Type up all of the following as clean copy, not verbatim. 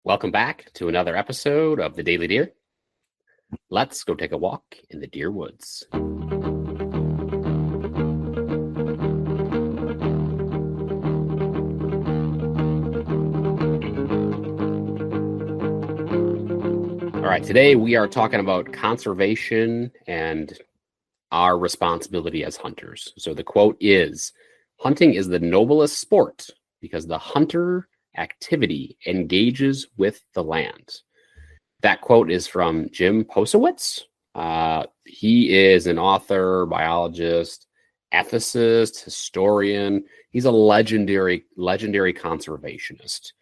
Welcome back to another episode of The Daily Deer. Let's go take a walk in the deer woods. All right, today we are talking about conservation and our responsibility as hunters. So the quote is, "Hunting is the noblest sport because the hunter activity engages with the land." That quote is from Jim Posewitz. He is an author, biologist, ethicist, historian. He's a legendary conservationist.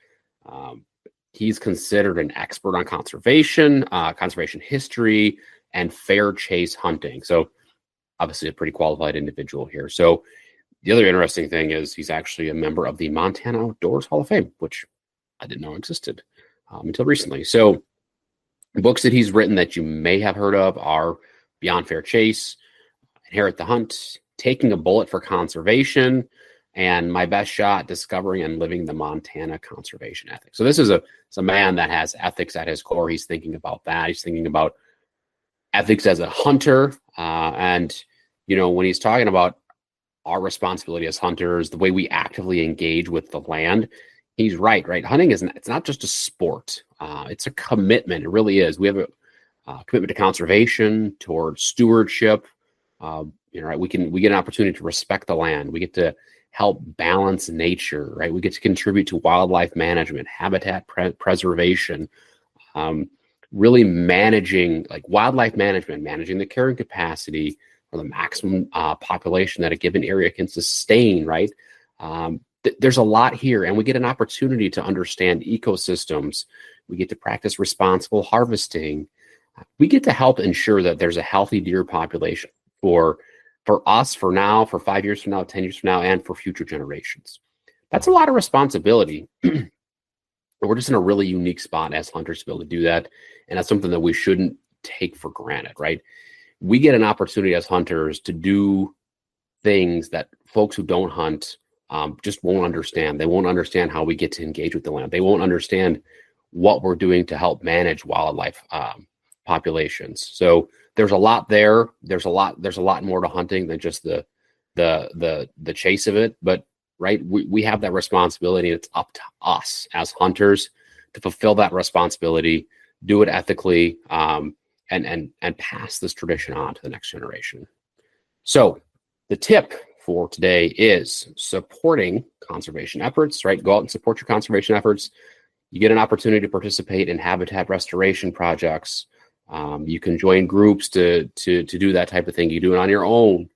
He's considered an expert on conservation history, and fair chase hunting. So obviously a pretty qualified individual here. So the other interesting thing is he's actually a member of the Montana Outdoors Hall of Fame, which I didn't know existed until recently. So books that he's written that you may have heard of are Beyond Fair Chase, Inherit the Hunt, Taking a Bullet for Conservation, and My Best Shot, Discovering and Living the Montana Conservation Ethic. So this is a man that has ethics at his core. He's thinking about that. He's thinking about ethics as a hunter. And, when he's talking about our responsibility as hunters, the way we actively engage with the land, he's right? Hunting it's not just a sport. It's a commitment. It really is. We have a commitment to conservation, towards stewardship. We get an opportunity to respect the land. We get to help balance nature, right? We get to contribute to wildlife management, habitat preservation, really managing wildlife management, managing the carrying capacity for the maximum population that a given area can sustain, right? There's a lot here, and we get an opportunity to understand ecosystems. We get to practice responsible harvesting. We get to help ensure that there's a healthy deer population for us, for now, for 5 years from now, 10 years from now, and for future generations. That's a lot of responsibility. We're just in a really unique spot as hunters to be able to do that, and that's something that we shouldn't take for granted, right? We get an opportunity as hunters to do things that folks who don't hunt just won't understand. They won't understand how we get to engage with the land. They won't understand what we're doing to help manage wildlife populations. So there's a lot there. There's a lot more to hunting than just the chase of it. But we have that responsibility, and it's up to us as hunters to fulfill that responsibility, do it ethically, and pass this tradition on to the next generation. So the tip for today is supporting conservation efforts, right? Go out and support your conservation efforts. You get an opportunity to participate in habitat restoration projects. You can join groups to do that type of thing. You do it on your own.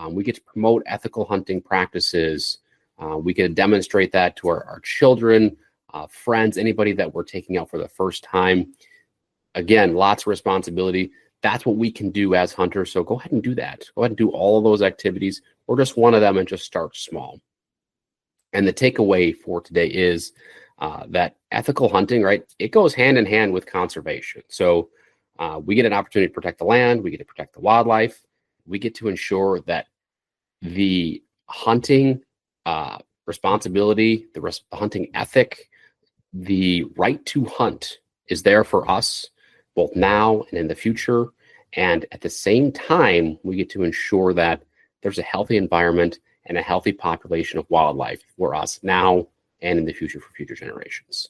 We get to promote ethical hunting practices. We can demonstrate that to our children, friends, anybody that we're taking out for the first time. Again, lots of responsibility. That's what we can do as hunters. So go ahead and do that. Go ahead and do all of those activities, or just one of them, and just start small. And the takeaway for today is that ethical hunting, right? It goes hand in hand with conservation. So we get an opportunity to protect the land. We get to protect the wildlife. We get to ensure that the hunting responsibility, the hunting ethic, the right to hunt is there for us, both now and in the future. And at the same time, we get to ensure that there's a healthy environment and a healthy population of wildlife for us now and in the future for future generations.